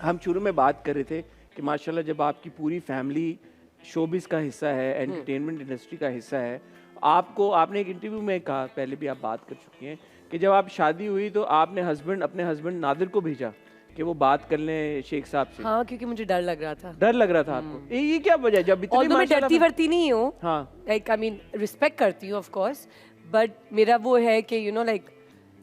हम शुरू में बात कर रहे थे कि माशाल्लाह जब आपकी पूरी फैमिली शोबिस का हिस्सा है, एंटरटेनमेंट इंडस्ट्री का हिस्सा है, आपने एक इंटरव्यू में कहा, पहले भी आप बात कर चुकी हैं, कि जब आप शादी हुई तो आपने अपने हस्बैंड नादिर को भेजा कि वो बात कर लें शेख साहब से। हाँ, क्योंकि मुझे डर लग रहा था। डर लग रहा था आपको? ये क्या वजह? जब इतनी मैं डरती वर्ती नहीं हूँ, हाँ, लाइक आई मीन रिस्पेक्ट करती हूँ ऑफ कोर्स, बट मेरा वो है कि यू नो लाइक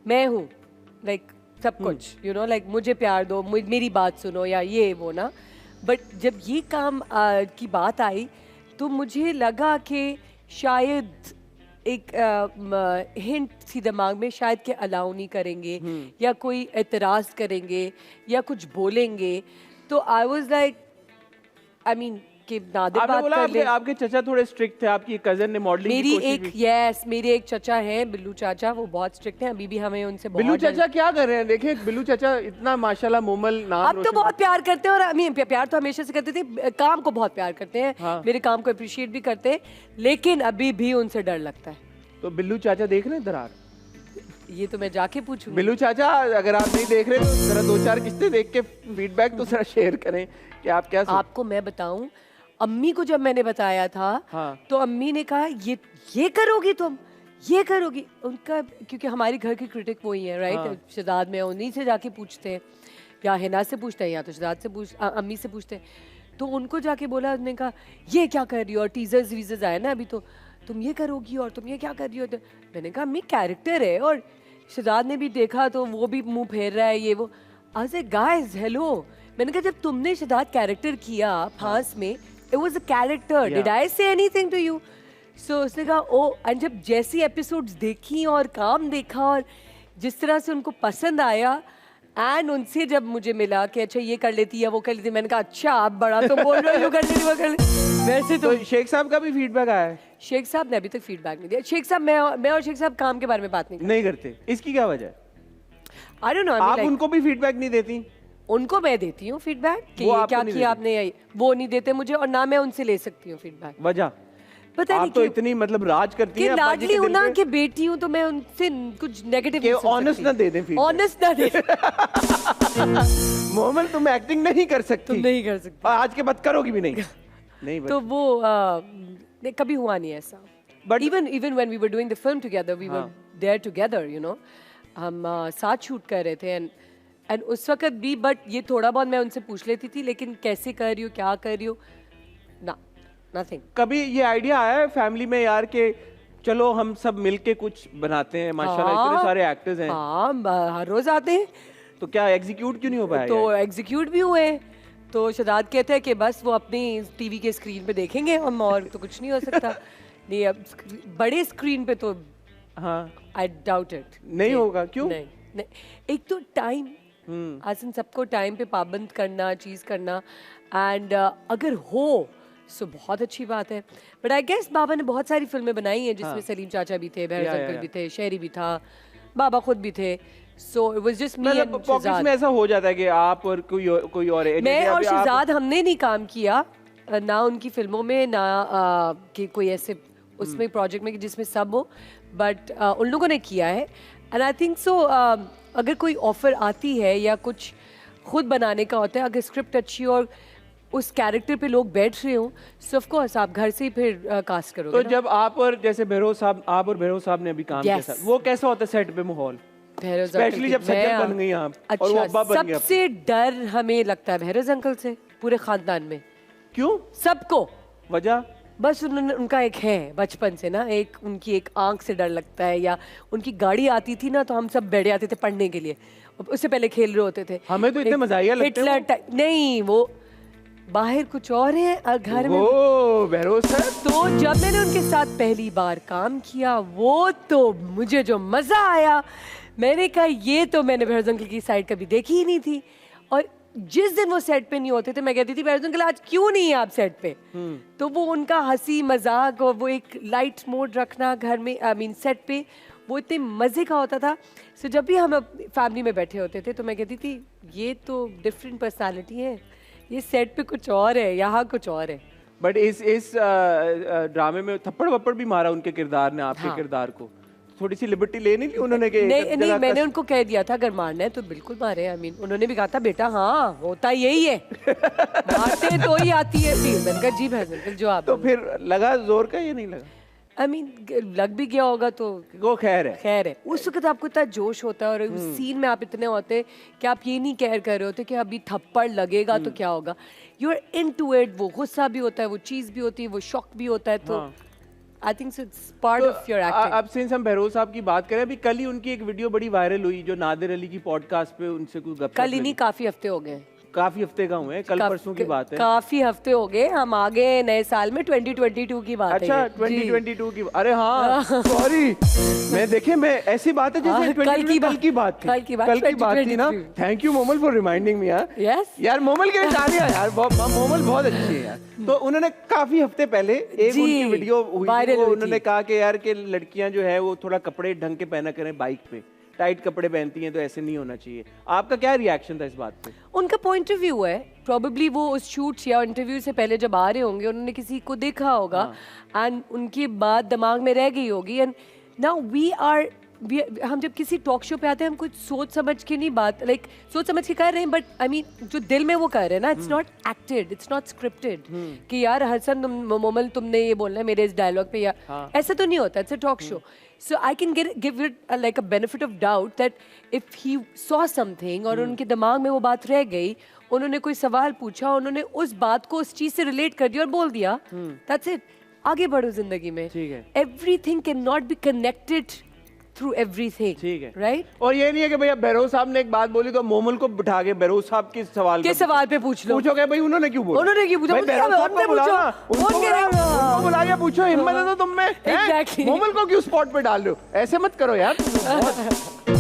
मैं हूँ, लाइक सब कुछ यू नो लाइक मुझे प्यार दो, मेरी बात सुनो या ये वो ना। बट जब ये काम की बात आई तो मुझे लगा कि शायद एक हिंट थी दिमाग में, शायद के अलाउ नहीं करेंगे या कोई एतराज़ करेंगे या कुछ बोलेंगे। तो I was like I mean कि नादिर बात कर ले। आपके चचा थोड़े स्ट्रिक्ट थे, आपकी कजन ने मॉडलिंग की कोशिश की। मेरे एक चचा हैं बिल्लू चाचा, वो बहुत स्ट्रिक्ट हैं, अभी भी हमें उनसे बहुत। बिल्लू चाचा क्या कर रहे हैं? देखें बिल्लू चाचा इतना माशाल्लाह मुमल नाम। अब तो बहुत प्यार करते हैं, और आई प्यार तो हमेशा से करते थे, काम को बहुत प्यार करते हैं। हाँ। मेरे काम को अप्रिशिएट भी करते हैं, लेकिन अभी भी उनसे डर लगता है। तो बिल्लू चाचा देख रहे हैं दरार? ये तो मैं जाके पूछूंगी। बिल्लू चाचा अगर आप नहीं देख रहे तो जरा 2-4 किस्तें देख के फीडबैक तो जरा शेयर करें कि आप क्या। आपको मैं बताऊं, अम्मी को जब मैंने बताया था, हाँ। तो अम्मी ने कहा ये करोगी तुम, ये करोगी। उनका क्योंकि हमारे घर के क्रिटिक वही है, राइट? हाँ। शहजाद में उन्हीं से जाके पूछते हैं, या हिना से पूछते हैं या तो शहजाद से अम्मी से पूछते हैं। तो उनको जाके बोला, उन्होंने कहा ये क्या कर रही हो, और टीजर्स वीजर्स आए ना अभी, तो तुम ये करोगी और तुम ये क्या कर रही हो। तो मैंने कहा अम्मी कैरेक्टर है, और शहजाद ने भी देखा तो वो भी मुंह फेर रहा है ये वो। आज ए गाइस हेलो, मैंने कहा जब तुमने शहजाद कैरेक्टर किया फांस में, it was a character, did I say anything to you? So उसने कहा ओ, एंड जब जैसी एपिसोड्स देखी और काम देखा और जिस तरह से उनको पसंद आया, एंड उनसे जब मुझे मिला कि अच्छा ये कर लेती है वो कर लेती, मैंने कहा अच्छा आप बड़ा तो बोल रहे हो, कर लेती वो कर लेती। वैसे तो शेख साहब का भी फीडबैक आया है? शेख साहब ने अभी तक फीडबैक नहीं दिया। शेख साहब, मैं और शेख साहब काम के बारे में बात नहीं करते। इसकी क्या वजह है? I don't know. आप उनको भी फीडबैक नहीं देती? उनको मैं देती हूँ फीडबैक कि क्या किया आपने, वो नहीं देते मुझे, और ना मैं उनसे ले सकती हूँ फीडबैक। वजह पता नहीं, तो इतनी मतलब राज करती हैं, लाडली हूँ ना कि बेटी हूँ, तो मैं उनसे कुछ नेगेटिव नहीं सुन सकती। ऑनेस्ट ना दे दें, ऑनेस्ट ना दे। मोहम्मद तुम एक्टिंग नहीं कर सकती, तुम नहीं कर सकती, आज के बाद करोगी भी नहीं। नहीं तो वो कभी हुआ नहीं ऐसा। But even when we were doing the film together, we were there together, you know, हम साथ शूट कर रहे थे, एंड उस वक्त भी, बट ये थोड़ा बहुत मैं उनसे पूछ लेती थी, लेकिन कैसे कर रही हो, क्या कर रही हो, ना, नथिंग। कभी ये आइडिया आया है फैमिली में यार कि चलो हम सब मिलके कुछ बनाते हैं? माशाल्लाह इतने सारे एक्टर्स हैं। हाँ, हर रोज आते हैं। तो क्या एग्जीक्यूट क्यों नहीं हो पाया? तो एग्जीक्यूट भी हुए। तो शहजाद कहते हैं कि बस वो अपनी टीवी के स्क्रीन पे देखेंगे, हम और तो कुछ नहीं हो सकता। नहीं, अब बड़े स्क्रीन पे तो हाँ, आई डाउट इट, नहीं होगा। क्यों? नहीं, एक तो टाइम, आसन सबको टाइम पे पाबंद करना, चीज़ करना, एंड अगर हो सो बहुत अच्छी बात है। बट आई गेस बाबा ने बहुत सारी फिल्में बनाई हैं जिसमें सलीम चाचा भी थे, बहर अंकल भी थे, शहरी भी था, बाबा खुद भी थे। So it was just me and Shahzad. में ऐसा हो जाता है कि आप और कोई और, मैं और शहजाद हमने नहीं काम किया ना उनकी फिल्मों में, ना कि कोई ऐसे उसमें प्रोजेक्ट में जिसमें सब हो, बट उन लोगों ने किया है। एंड आई थिंक सो अगर कोई ऑफर आती है या कुछ खुद बनाने का होता है, अगर स्क्रिप्ट अच्छी और उस कैरेक्टर पे लोग बैठ रहे हो, सो ऑफ कोर्स आप घर से ही फिर कास्ट करोगे। तो जब आप और जैसे भैरव साहब ने अभी काम किया, वो कैसा होता है सेट पे माहौल? स्पेशली जब सज्जन बन गई आप और वो अब्बा बन गए। सबसे डर हमें लगता है भैरव अंकल से, पूरे खानदान में। क्यों? सबको। वजह? बस उनका एक है बचपन से ना, उनकी एक आंख से डर लगता है, या उनकी गाड़ी आती थी ना तो हम सब बैठ जाते थे पढ़ने के लिए, उससे पहले खेल रहे होते थे। हमें तो इतने मजाहिया लगते हैं। नहीं, वो बाहर कुछ और है और घर में भैरव सर। तो जब मैंने उनके साथ पहली बार काम किया, वो तो मुझे जो मजा आया, मैंने कहा ये तो मैंने भैरव अंकल की साइड कभी देखी ही नहीं थी। और जिस दिन वो सेट पे नहीं होते थे, मैं कहती थी भैरव अंकल आज क्यों नहीं है आप सेट पे? तो वो उनका हंसी मजाक और वो एक लाइट मोड रखना घर में, आई मीन सेट पे, वो इतने मजे का होता था। सो जब भी हम फैमिली में बैठे होते थे तो मैं कहती थी ये तो डिफरेंट पर्सनालिटी है, ये सेट पे कुछ और है, यहाँ कुछ और है। बट इस ड्रामे में थप्पड़ वप्पड़ भी मारा उनके किरदार ने आपके किरदार को, थोड़ी सी लिबर्टी ले नहीं ली उन्होंने कि नहीं नहीं, मैंने उनको कह दिया था अगर मारना है तो बिल्कुल मारे। आई मीन उन्होंने भी कहा था बेटा हाँ होता यही है, मारते तो ही आती है फिर। मैंने कहा जी भाई जो आप। तो फिर लगा जोर का या नहीं लगा? आई मीन लग भी गया होगा तो वो खैर है। उस वक्त आपको इतना जोश होता है और उस सीन में आप इतने होते कि आप ये नहीं केयर कर रहे होते कि अभी थप्पड़ लगेगा तो क्या होगा। You are into it. वो गुस्सा भी होता है, वो चीज भी होती है, वो शॉक भी होता है। तो I think it's part of your acting. अब सिंस हम बहरोज साहब की बात करें, अभी कल ही उनकी एक वीडियो बड़ी वायरल हुई जो नादिर अली की पॉडकास्ट पे उनसे कोई गप। कल ही नहीं, काफी हफ्ते हो गए। काफी हफ्ते का हुए, कल परसों की बात है। काफी हफ्ते हो गए, हम आगे नए साल में 2022 की बात है। अच्छा 2022 की। अरे हाँ सॉरी, मैं देखे मैं ऐसी बात है जैसे कल की बात थी। कल की बात थी ना। Thank you Momal for reminding me यार। यार मोमल के तालियां यार, मोमल बहुत अच्छी है यार। तो उन्होंने काफी हफ्ते पहले एक उनकी वीडियो हुई, उन्होंने कहा कि यार कि लड़कियां जो है वो थोड़ा कपड़े ढंग के पहना करें, बाइक पे टाइट कपड़े पहनती हैं तो ऐसे नहीं होना चाहिए। आपका क्या रिएक्शन था इस बात पे? उनका पॉइंट ऑफ व्यू है। प्रोबेबली वो उस शूट या इंटरव्यू से पहले जब आ रहे होंगे उन्होंने किसी को देखा होगा एंड उनकी बात दिमाग में रह गई होगी। एंड नाउ हम जब किसी टॉक शो पे आते हैं हम कुछ सोच समझ के नहीं बात सोच समझ के कर रहे हैं, बट आई मीन जो दिल में वो कर रहे हैं ना, it's not acted, it's not scripted कि यार हसन मोमल तुमने ये बोलना है मेरे इस डायलॉग पे, या ऐसा तो नहीं होता। It's a talk show. So I can give it like a benefit of doubt that if he saw something और उनके दिमाग में वो बात रह गई, उन्होंने कोई सवाल पूछा, उन्होंने उस बात को उस चीज से रिलेट कर दिया और बोल दिया, that's it। आगे बढ़ो जिंदगी में। ठीक है। Everything cannot be connected through everything। ठीक है, right? और ये नहीं है कि भैया बहरोज साहब ने एक बात बोली तो मोमल को बिठा के बहरोज साहब के सवाल पे पूछ लो। पूछोगे भाई उन्होंने क्यों बोला, उन्होंने क्यों पूछा, उनको बुला के पूछो, हिम्मत है तो तुम में। Exactly। मोमल को क्यों स्पॉट पे डाल रहे हो? ऐसे मत करो यार।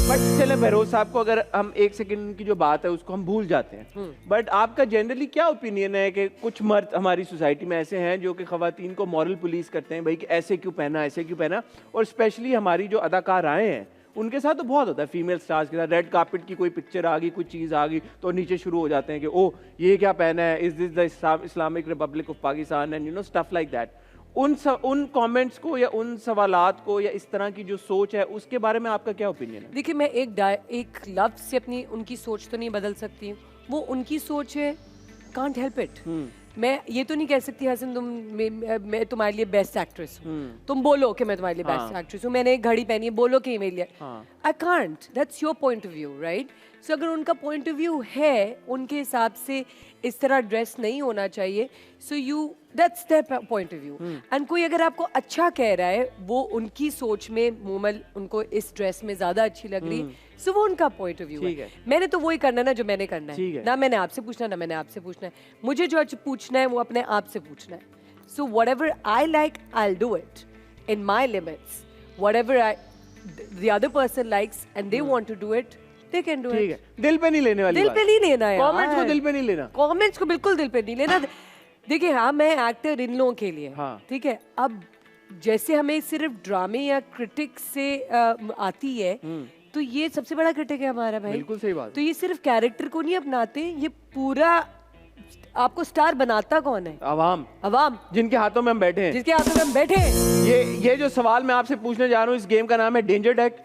बट चले बहरोज साहब को अगर हम एक सेकंड की जो बात है उसको हम भूल जाते हैं, बट आपका जनरली क्या ओपिनियन है कि कुछ मर्द हमारी सोसाइटी में ऐसे हैं जो कि खवातीन को मॉरल पुलिस करते हैं, भाई कि ऐसे क्यों पहना, ऐसे क्यों पहना। और स्पेशली हमारी जो अदाकार आए हैं उनके साथ तो बहुत होता है, फीमेल स्टार्स के साथ। रेड कार्पेट की कोई पिक्चर आ गई, कोई चीज़ आ गई तो नीचे शुरू हो जाते हैं कि ओह ये क्या पहना है, is this the Islamic Republic of Pakistan, and you know stuff like that. उन कमेंट्स को या उन सवालात को या इस तरह की जो सोच है उसके बारे में आपका क्या ओपिनियन है? देखिए मैं एक लफ्ज से अपनी उनकी सोच तो नहीं बदल सकती हूँ, वो उनकी सोच है, कांट हेल्प इट। मैं ये तो नहीं कह सकती हसन मैं तुम्हारे लिए बेस्ट एक्ट्रेस हूँ, तुम बोलो कि मैं तुम्हारे लिए बेस्ट एक्ट्रेस हूँ, मैंने एक घड़ी पहनी है बोलो कि मेरे लिए। I can't, that's your point of view, right? So अगर उनका पॉइंट ऑफ व्यू है उनके हिसाब से इस तरह ड्रेस नहीं होना चाहिए, so you that's their point of view. And कोई अगर आपको अच्छा कह रहा है, वो उनकी सोच में मोमल उनको इस ड्रेस में ज्यादा अच्छी लग रही, सो वो उनका पॉइंट ऑफ व्यू है। मैंने तो वही करना ना जो मैंने करना है, ना मैंने आपसे पूछना ना मैंने आपसे पूछना है। मुझे जो पूछना है वो अपने आप से पूछना है। So whatever I like I will do it in my limits, whatever the other person likes and they want to do it, they can do it। दिल पे नहीं लेने वाली, दिल पे नहीं लेना है, कमेंट्स को दिल पे नहीं लेना, कमेंट्स को बिल्कुल दिल पे नहीं लेना। देखिए हाँ मैं एक्टर इन लोगों के लिए, ठीक है। अब जैसे हमें सिर्फ ड्रामे या क्रिटिक से आती है, तो ये सबसे बड़ा क्रिटिक है हमारा भाई। बिल्कुल सही बात। तो ये सिर्फ कैरेक्टर को नहीं अपनाते, ये पूरा आपको स्टार बनाता कौन है? अवाम जिनके हाथों में हम बैठे हैं, जिसके हाथों में हम बैठे हैं। ये जो सवाल मैं आपसे पूछने जा रहा हूँ, इस गेम का नाम है डेंजर डेक,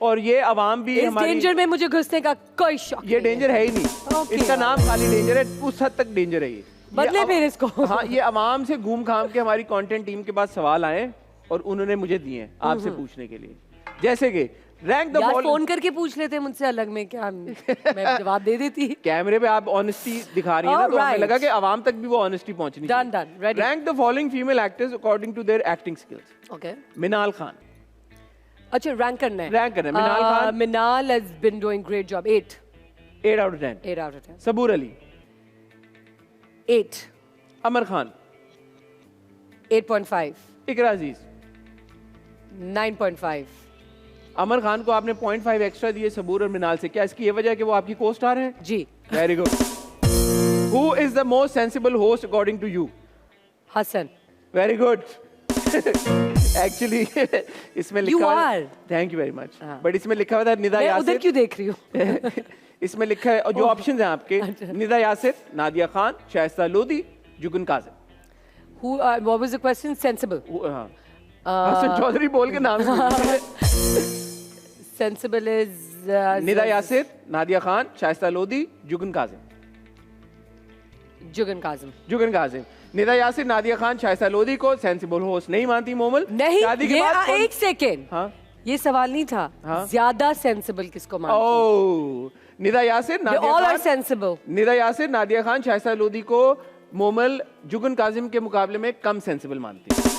और ये अवाम भी इस डेंजर में मुझे घुसने का कोई शौक ये डेंजर है ही नहीं। इसका नाम खाली डेंजर है, उस हद तक डेंजर है ये। बदले फिर इसको। हाँ, ये अवाम से घूम घाम के हमारी कंटेंट टीम के पास सवाल आए और उन्होंने मुझे दिए आपसे पूछने के लिए। जैसे कि रैंक द फॉलोइंग, फोन करके पूछ लेते मुझसे अलग में, क्या मैं जवाब दे देती। कैमरे पे आप ऑनेस्टी दिखा रही हैं ना, तो हमें लगा कि अवाम तक भी वो ऑनेस्टी पहुंचनी चाहिए। Done ready. Rank the following female actors according to their acting skills. Okay. Minal Khan. अच्छा रैंक करना है। मिनाल खान। मिनाल has been doing great job। 8 out of 10। 8 out of 10। सबूर अली। 8। अमर खान। 8.5। इकरा अजीज। 9.5। अमर खान को आपने 0.5 एक्स्ट्रा दिए सबूर और मिनाल से, क्या इसकी ये वजह है कि वो आपकी को स्टार हैं? जी। Very good. Who is the most sensible host according to you? Hasan. Very good. Actually इसमें लिखा है, thank you very much, but इसमें लिखा हुआ था निदा यासिर। उधर क्यों देख रही हूँ? इसमें लिखा है, और जो ऑप्शंस हैं आपके, Nida Yasir, Nadia Khan, Shaista Lodhi, Jugan Kazim. Who what was the question? Sensible। Hasan Chaudhary बोल के नाम सेंसिबल इज निदा यासिर, नादिया खान, शाइस्ता लोधी, जुगन काजिम। जुगन काजिम। जुगन काजिम। निदा यासिर, नादिया खान, शाइस्ता लोधी को सेंसिबल होस्ट नहीं मानती मोमल। नहीं, शादी के ये बाद एक सेकेंड, हाँ ये सवाल नहीं था। हाँ? ज्यादा सेंसिबल किसको मानती? ओह, Nida Yasir, They Nadia all are Khan, sensible. Nida Yasir, Nadia Khan, Shaista Lodhi को मोमल जुगन काजिम के मुकाबले में कम सेंसिबल मानती है।